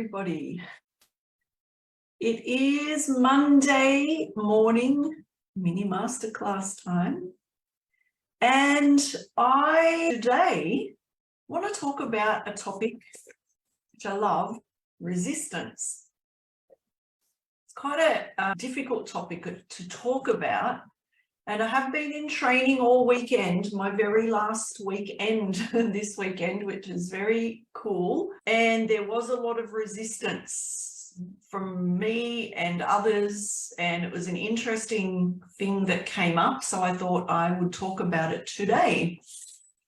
everybody. It is Monday morning, mini masterclass time. And I today want to talk about a topic which I love, resistance. It's quite a difficult topic to talk about. And I have been in training all weekend, my very last weekend this weekend, which is very cool. And there was a lot of resistance from me and others, and it was an interesting thing that came up. So I thought I would talk about it today.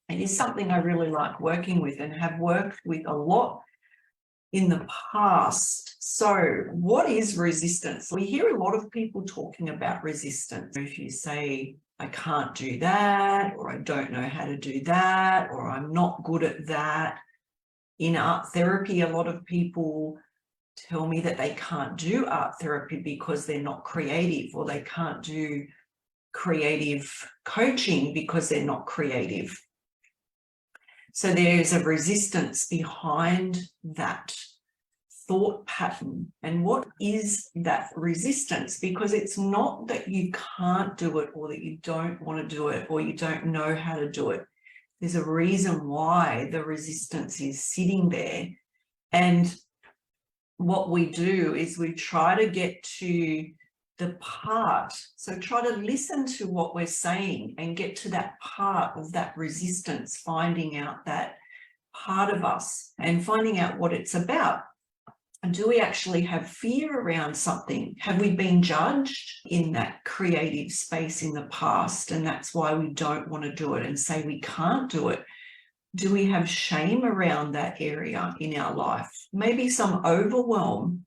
It is something I really like working with and have worked with a lot in the past. So what is resistance? We hear a lot of people talking about resistance. If you say, I can't do that, or I don't know how to do that, or I'm not good at that. In art therapy, a lot of people tell me that they can't do art therapy because they're not creative, or they can't do creative coaching because they're not creative. So there's a resistance behind that thought pattern. And what is that resistance? Because it's not that you can't do it, or that you don't want to do it, or you don't know how to do it. There's a reason why the resistance is sitting there. And what we do is we try to get to the part. So try to listen to what we're saying and get to that part of that resistance, finding out that part of us and finding out what it's about. And do we actually have fear around something? Have we been judged in that creative space in the past, and that's why we don't want to do it and say we can't do it? Do we have shame around that area in our life? Maybe some overwhelm.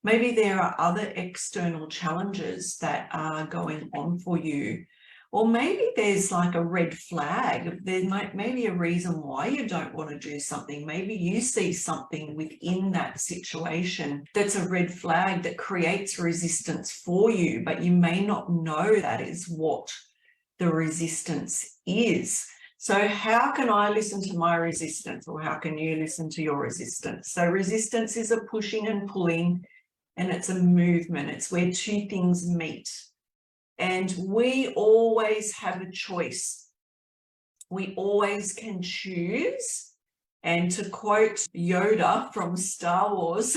Maybe there are other external challenges that are going on for you. Or maybe there's like a red flag. There may be a reason why you don't want to do something. Maybe you see something within that situation that's a red flag that creates resistance for you, but you may not know that is what the resistance is. So how can I listen to my resistance, or how can you listen to your resistance? So resistance is a pushing and pulling, and it's a movement. It's where two things meet. And we always have a choice. We always can choose. And to quote Yoda from Star Wars,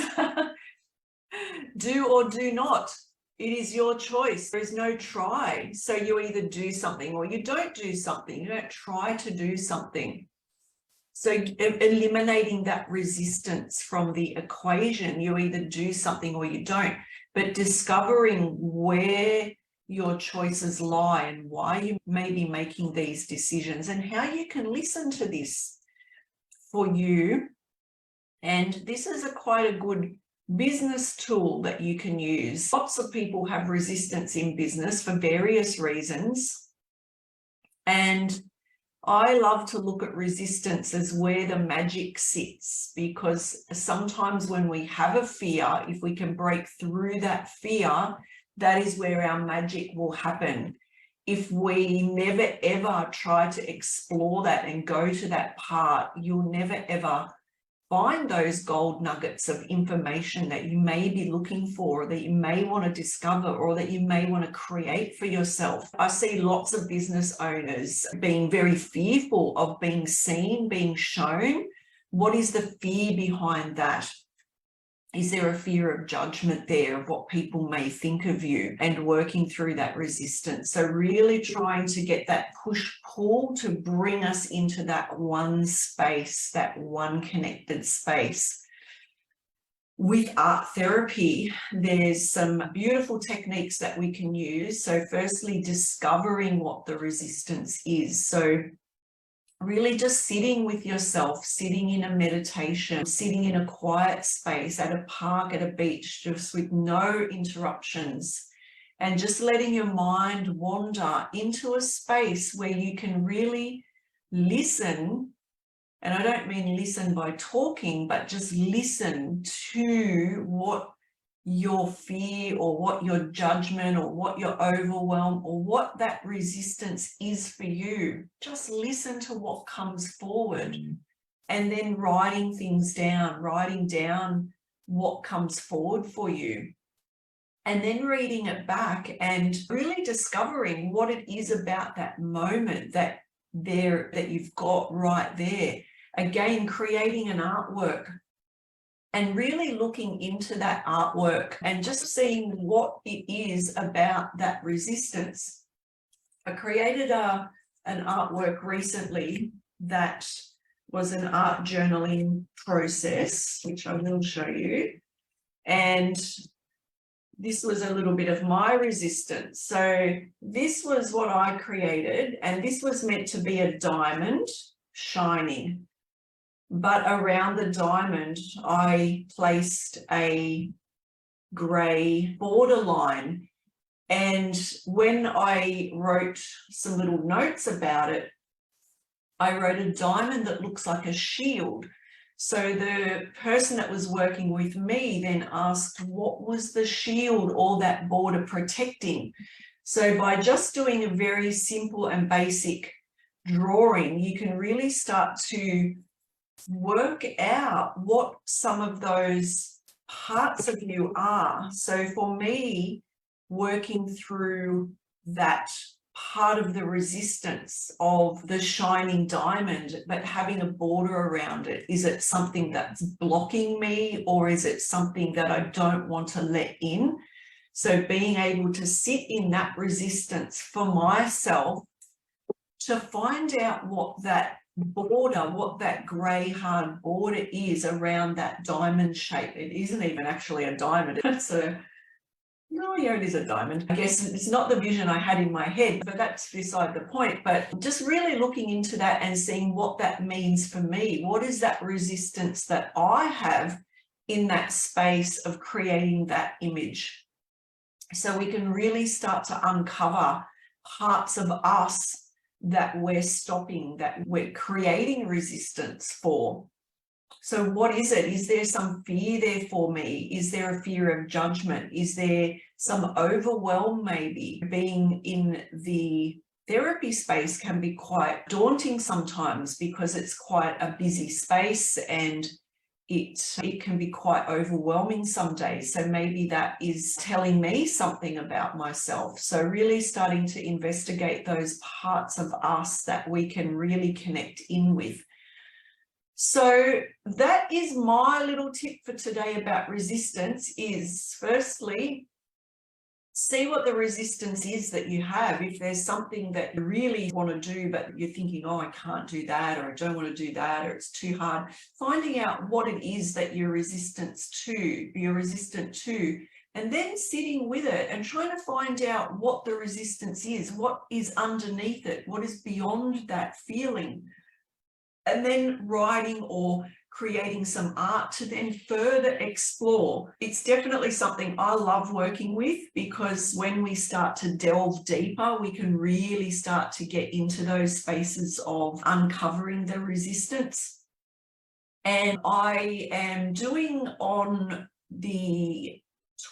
do or do not. It is your choice. There is no try. So you either do something or you don't do something. You don't try to do something. So eliminating that resistance from the equation, you either do something or you don't. But discovering where your choices lie and why you may be making these decisions, and how you can listen to this for you. And this is quite a good business tool that you can use. Lots of people have resistance in business for various reasons. And I love to look at resistance as where the magic sits, because sometimes when we have a fear, if we can break through that fear, that is where our magic will happen. If we never ever try to explore that and go to that part, you'll never ever find those gold nuggets of information that you may be looking for, that you may want to discover, or that you may want to create for yourself. I see lots of business owners being very fearful of being seen, being shown. What is the fear behind that? Is there a fear of judgment there, of what people may think of you, and working through that resistance? So really trying to get that push-pull to bring us into that one space, that one connected space. With art therapy, there's some beautiful techniques that we can use. So firstly, discovering what the resistance is. So really just sitting with yourself, sitting in a meditation, sitting in a quiet space at a park, at a beach, just with no interruptions, and just letting your mind wander into a space where you can really listen. And I don't mean listen by talking, but just listen to what your fear, or what your judgment, or what your overwhelm, or what that resistance is for you. Just listen to what comes forward, and then writing things down, writing down what comes forward for you. And then reading it back and really discovering what it is about that moment that you've got right there. Again, creating an artwork and really looking into that artwork and just seeing what it is about that resistance. I created an artwork recently that was an art journaling process, which I will show you. And this was a little bit of my resistance. So this was what I created, and this was meant to be a diamond shining. But around the diamond, I placed a grey borderline. And when I wrote some little notes about it, I wrote a diamond that looks like a shield. So the person that was working with me then asked, what was the shield or that border protecting? So by just doing a very simple and basic drawing, you can really start to work out what some of those parts of you are. So for me, working through that part of the resistance of the shining diamond, but having a border around it, is it something that's blocking me, or is it something that I don't want to let in? So being able to sit in that resistance for myself to find out what that border, what that grey hard border is around that diamond shape. It isn't even actually a diamond. It's no, yeah, it is a diamond. I guess it's not the vision I had in my head, but that's beside the point. But just really looking into that and seeing what that means for me. What is that resistance that I have in that space of creating that image? So we can really start to uncover parts of us that we're stopping, that we're creating resistance for. So what is it? Is there some fear there for me? Is there a fear of judgment? Is there some overwhelm maybe? Being in the therapy space can be quite daunting sometimes because it's quite a busy space and it can be quite overwhelming some days. So maybe that is telling me something about myself. So really starting to investigate those parts of us that we can really connect in with. So that is my little tip for today about resistance is, firstly, see what the resistance is that you have. If there's something that you really want to do, but you're thinking, oh, I can't do that, or I don't want to do that, or it's too hard, finding out what it is that you're resistant to, and then sitting with it and trying to find out what the resistance is, what is underneath it, what is beyond that feeling. And then writing or creating some art to then further explore. It's definitely something I love working with, because when we start to delve deeper, we can really start to get into those spaces of uncovering the resistance. And I am doing on the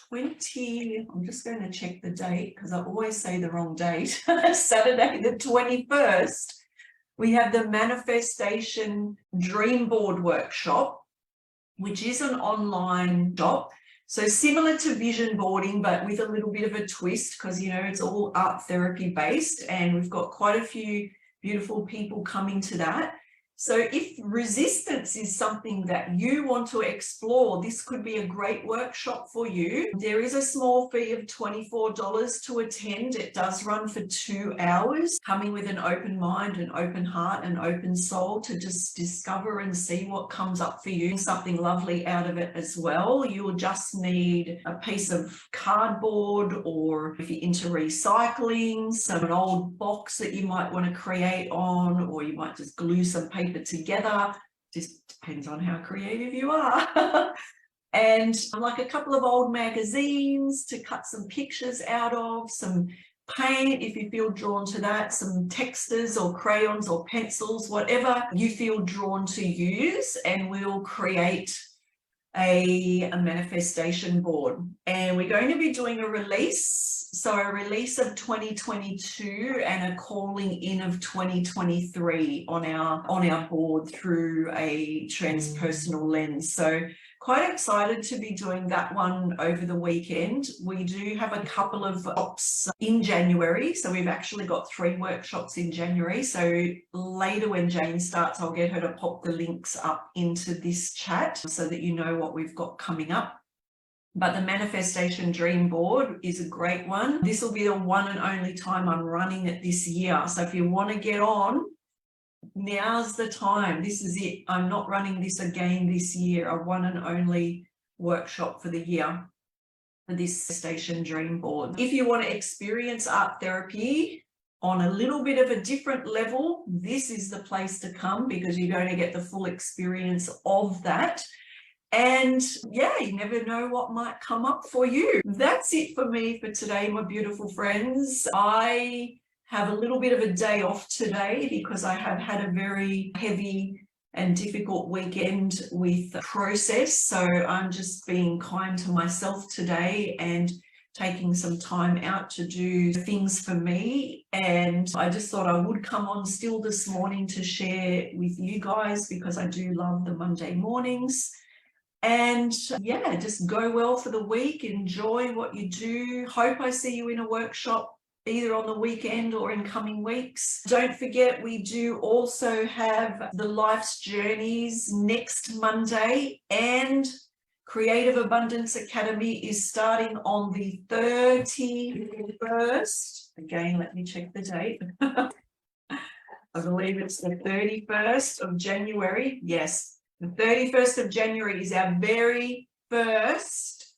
20, I'm just going to check the date because I always say the wrong date, Saturday the 21st. We have the Manifestation Dream Board Workshop, which is an online shop. So similar to vision boarding, but with a little bit of a twist, because, you know, it's all art therapy based, and we've got quite a few beautiful people coming to that. So if resistance is something that you want to explore, this could be a great workshop for you. There is a small fee of $24 to attend. It does run for 2 hours, coming with an open mind, an open heart, an open soul to just discover and see what comes up for you. Something lovely out of it as well. You'll just need a piece of cardboard, or if you're into recycling, an old box that you might want to create on, or you might just glue some paper together. Just depends on how creative you are. And like a couple of old magazines to cut some pictures out of, some paint if you feel drawn to that, some textures or crayons or pencils, whatever you feel drawn to use, and we'll create a manifestation board. And we're going to be doing a release, so a release of 2022 and a calling in of 2023 on our board through a transpersonal lens. So quite excited to be doing that one over the weekend. We do have a couple of workshops in January. So we've actually got 3 workshops in January. So later when Jane starts, I'll get her to pop the links up into this chat so that you know what we've got coming up. But the Manifestation Dream Board is a great one. This will be the one and only time I'm running it this year. So if you want to get on, now's the time. This is it. I'm not running this again this year, a one and only workshop for the year for this Manifestation Dream Board. If you want to experience art therapy on a little bit of a different level, this is the place to come because you're going to get the full experience of that. And yeah, you never know what might come up for you. That's it for me for today, my beautiful friends. I have a little bit of a day off today because I have had a very heavy and difficult weekend with the process. So I'm just being kind to myself today and taking some time out to do things for me. And I just thought I would come on still this morning to share with you guys because I do love the Monday mornings. And yeah, just go well for the week. Enjoy what you do. Hope I see you in a workshop either on the weekend or in coming weeks. Don't forget, we do also have the Life's Journeys next Monday, and Creative Abundance Academy is starting on the 31st. Again, let me check the date. I believe it's the 31st of January. Yes. The 31st of January is our very first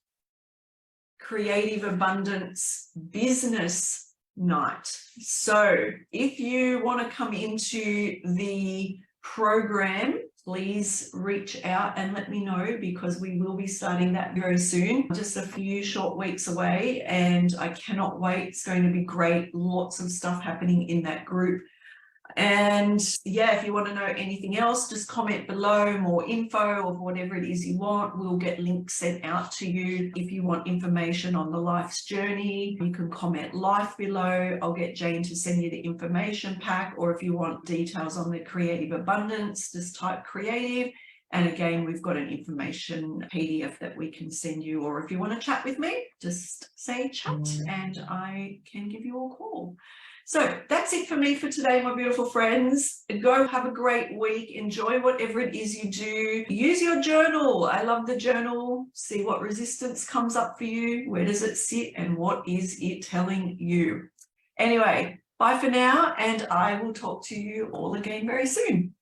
Creative Abundance business night. So if you want to come into the program, please reach out and let me know because we will be starting that very soon. Just a few short weeks away and I cannot wait. It's going to be great. Lots of stuff happening in that group. And yeah, if you want to know anything else, just comment below, more info of whatever it is you want. We'll get links sent out to you. If you want information on the Life's Journey, you can comment life below. I'll get Jane to send you the information pack. Or if you want details on the Creative Abundance, just type creative. And again, we've got an information PDF that we can send you. Or if you want to chat with me, just say chat and I can give you a call. So that's it for me for today, my beautiful friends. Go have a great week. Enjoy whatever it is you do. Use your journal. I love the journal. See what resistance comes up for you. Where does it sit and what is it telling you? Anyway, bye for now, and I will talk to you all again very soon.